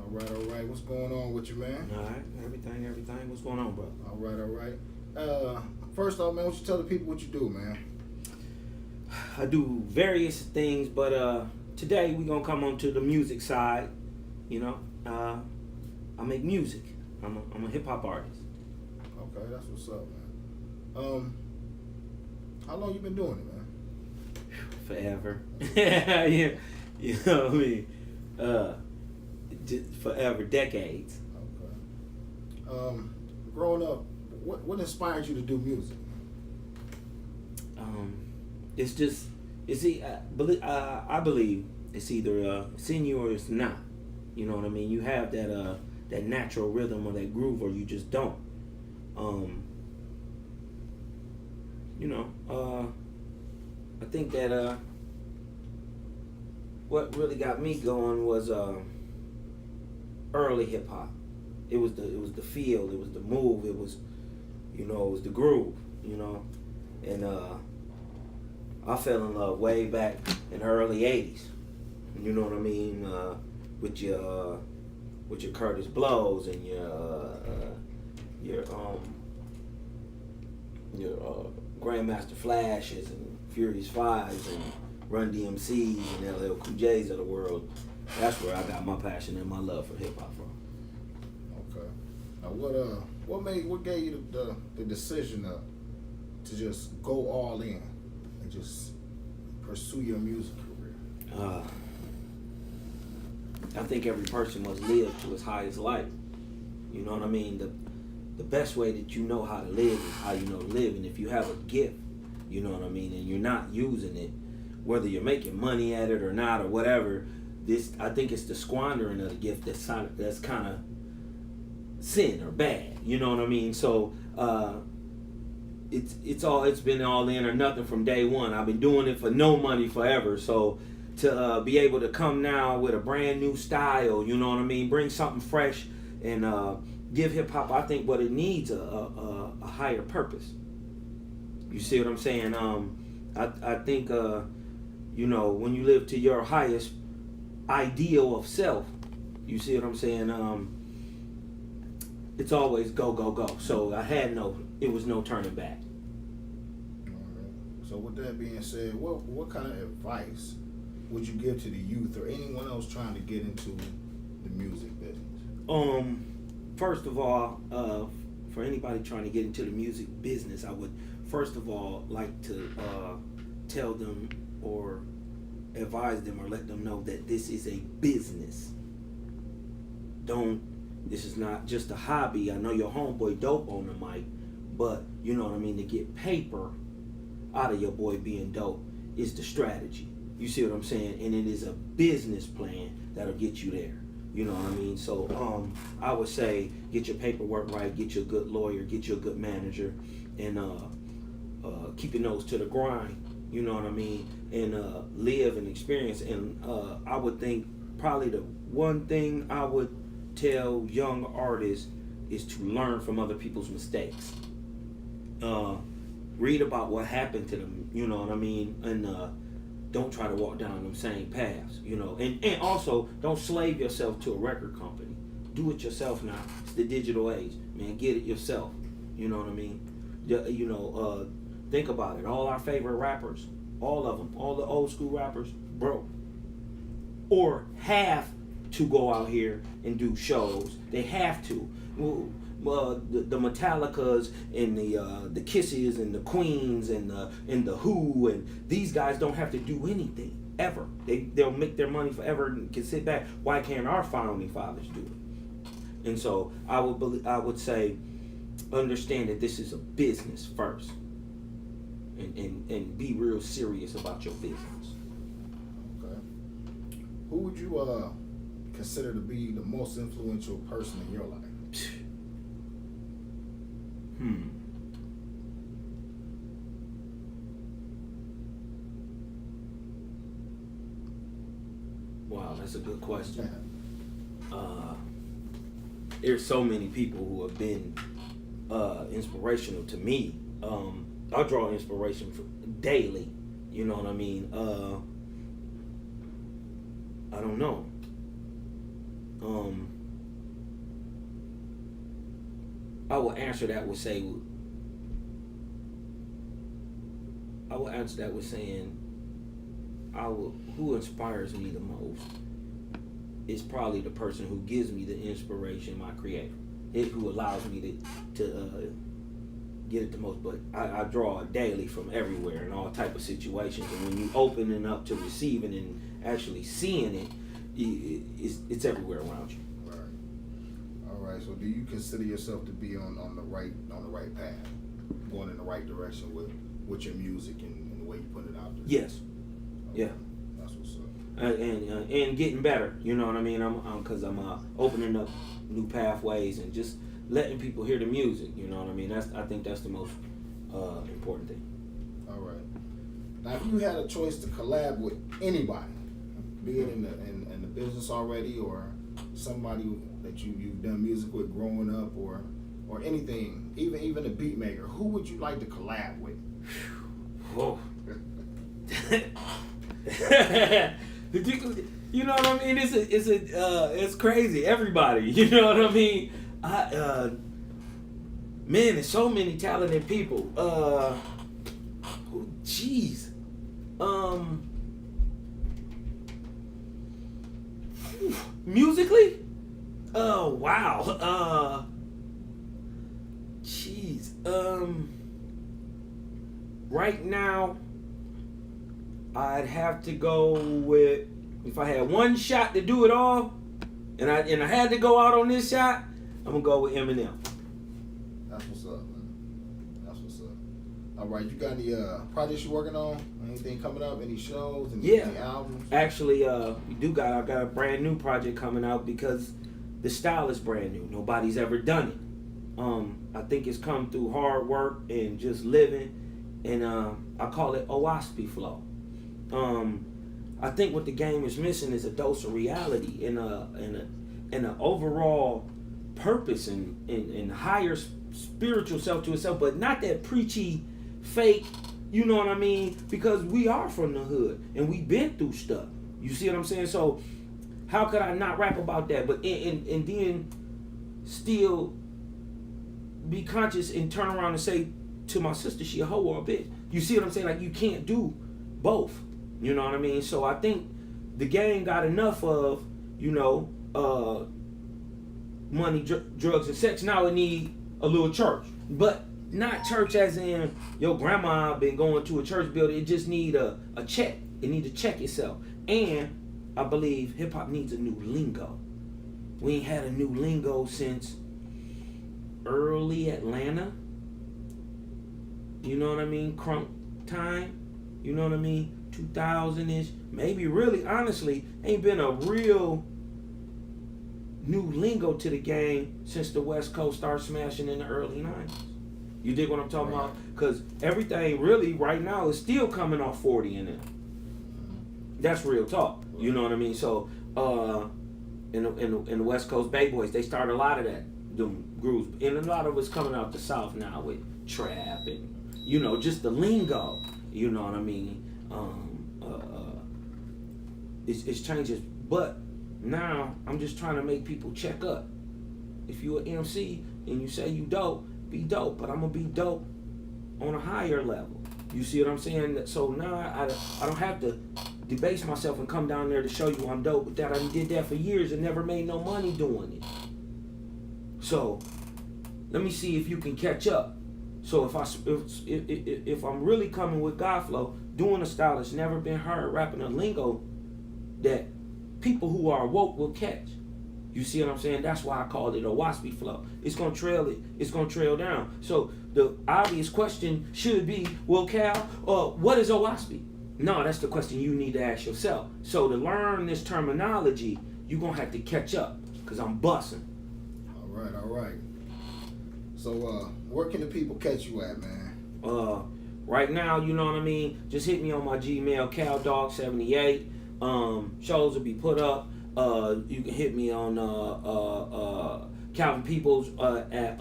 All right. What's going on with you, man? All right, everything. What's going on, bro? All right. First off, man, what you tell the people what you do, man? I do various things, but today we're gonna come on to the music side. You know, I make music. I'm a hip hop artist. Okay, that's what's up, man. How long you been doing it, man? Forever. Yeah, you know what I mean. Forever, decades. Okay. Growing up, what inspired you to do music? It's just, I believe it's either it's in you or it's not. You know what I mean? You have that natural rhythm or that groove, or you just don't. I think that what really got me going was early hip hop. It was the feel, it was the move, it was the groove, and I fell in love way back in the early '80s. You know what I mean? With your Curtis Blows and your Grandmaster Flashes and Furious Fives and Run DMCs and LL Cool J's of the world. That's where I got my passion and my love for hip hop from. Okay. Now, what gave you the decision to just go all in and just pursue your music career? I think every person must live to his highest life. You know what I mean? The best way that you know how to live is how you know to live. And if you have a gift, you know what I mean, and you're not using it, whether you're making money at it or not or whatever, I think it's the squandering of the gift that's kind of sin or bad. You know what I mean? So it's been all in or nothing from day one. I've been doing it for no money forever. So to be able to come now with a brand new style, you know what I mean, bring something fresh and give hip hop, I think what it needs a higher purpose. You see what I'm saying? I think when you live to your highest ideal of self, you see what I'm saying? It's always go. So it was no turning back. All right. So with that being said, what kind of advice would you give to the youth or anyone else trying to get into the music business? First of all, for anybody trying to get into the music business, I would first of all like to tell them or advise them or let them know that this is a business. This is not just a hobby. I know your homeboy dope on the mic, but you know what I mean, to get paper out of your boy being dope is the strategy. You see what I'm saying? And it is a business plan that'll get you there. You know what I mean? So I would say get your paperwork right, get you a good lawyer, get you a good manager, and keep your nose to the grind. You know what I mean? And live and experience. And I would think probably the one thing I would tell young artists is to learn from other people's mistakes. Read about what happened to them. You know what I mean? And don't try to walk down them same paths, and also don't slave yourself to a record company. Do it yourself now. It's the digital age, man. Get it yourself. You know what I mean? Think about it. All our favorite rappers, all of them, all the old school rappers, broke or have to go out here and do shows. They have to. The Metallicas and the Kisses and the Queens and the Who, and these guys don't have to do anything ever. They'll make their money forever and can sit back. Why can't our founding fathers do it? And so I would say understand that this is a business first, and be real serious about your business. Okay. Who would you consider to be the most influential person in your life? Wow, that's a good question. There's so many people who have been inspirational to me. I draw inspiration daily. You know what I mean? I don't know. I will answer that with say. I will answer that with saying, who inspires me the most is probably the person who gives me the inspiration, my creator. Who allows me to get it the most. But I draw daily from everywhere in all type of situations. And when you opening up to receiving and actually seeing it, it's everywhere around you. Right. All right. So do you consider yourself to be on the right path, going in the right direction with your music and the way you put it out there? Yes. Okay. Yeah. That's what's up. And getting better, you know what I mean? Because I'm opening up new pathways and just letting people hear the music, you know what I mean? I think that's the most important thing. All right. Now, if you had a choice to collab with anybody, be it in the business already or somebody that you've done music with growing up or anything, even a beat maker, who would you like to collab with? Whoa. You know what I mean? It's crazy. Everybody, you know what I mean? Man, there's so many talented people. Jeez. Musically? Oh wow. Jeez. Right now, I'd have to go with, if I had one shot to do it all, and I had to go out on this shot, I'm gonna go with Eminem. That's what's up, man. That's what's up. All right, you got any projects you working on? Anything coming up? Any shows? Any albums? Actually, I got a brand new project coming out because the style is brand new. Nobody's ever done it. I think it's come through hard work and just living, and I call it Owaspy flow. I think what the game is missing is a dose of reality and an overall purpose and higher spiritual self to itself, but not that preachy, fake. You know what I mean? Because we are from the hood and we've been through stuff. You see what I'm saying? So how could I not rap about that? But and then still be conscious and turn around and say to my sister, she a hoe or a bitch. You see what I'm saying? Like, you can't do both. You know what I mean? So I think the game got enough of, money, drugs, and sex. Now it need a little church. But not church as in your grandma been going to a church building. It just need a check. It need to check itself. And I believe hip-hop needs a new lingo. We ain't had a new lingo since early Atlanta. You know what I mean? Crunk time. You know what I mean? 2000-ish. Maybe really, honestly, ain't been a real new lingo to the game since the West Coast started smashing in the early 90s. You dig what I'm talking about? Because everything really right now is still coming off 40 in it. That's real talk. You know what I mean? So in the West Coast Bay Boys, they started a lot of that, them grooves. And a lot of it's coming out the South now with trap and, just the lingo. You know what I mean? It's changes. But now I'm just trying to make people check up. If you an MC and you say you dope, be dope. But I'm going to be dope on a higher level. You see what I'm saying? So now I don't have to debase myself and come down there to show you I'm dope with that. I did that for years and never made no money doing it. So let me see if you can catch up. So if I'm really coming with God flow, doing a style that's never been heard, rapping a lingo that people who are woke will catch. You see what I'm saying? That's why I called it a waspy flow. It's gonna trail it. It's gonna trail down. So the obvious question should be, well, Cal, what is a waspy? No, that's the question you need to ask yourself. So to learn this terminology, you're gonna have to catch up, because I'm bussing. All right. So where can the people catch you at, man? Right now, you know what I mean? Just hit me on my Gmail, CalDog78. Shows will be put up. You can hit me on Calvin Peoples at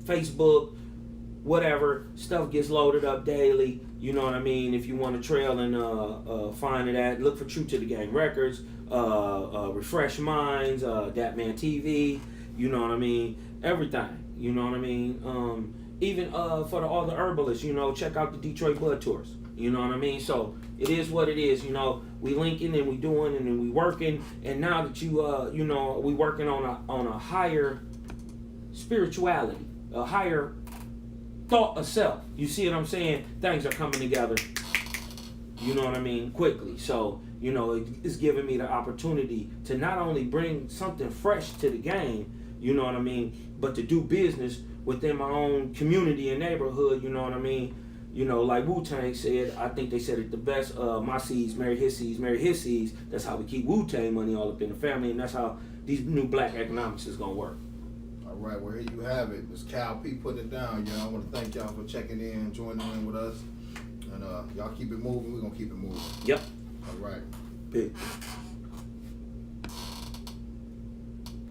Facebook. Whatever, stuff gets loaded up daily. You know what I mean? If you want to trail and find it at, look for True to the Gang Records, Refresh Minds, Dat Man TV. You know what I mean? Everything. You know what I mean? Even for all the herbalists, you know, check out the Detroit Bud Tours. You know what I mean? So it is what it is. You know, we linking and we doing and then we working. And now that you know, we working on a higher spirituality, a higher thought of self. You see what I'm saying? Things are coming together. You know what I mean? Quickly. So, you know, it's giving me the opportunity to not only bring something fresh to the game, you know what I mean, but to do business within my own community and neighborhood, you know what I mean? You know, like Wu-Tang said, I think they said it the best, my seeds, marry his seeds, marry his seeds. That's how we keep Wu-Tang money all up in the family, and that's how these new black economics is going to work. All right, well, here you have it. It's Cal P putting it down. I want to thank y'all for checking in, joining in with us. And y'all keep it moving. We're going to keep it moving. Yep. All right. Big.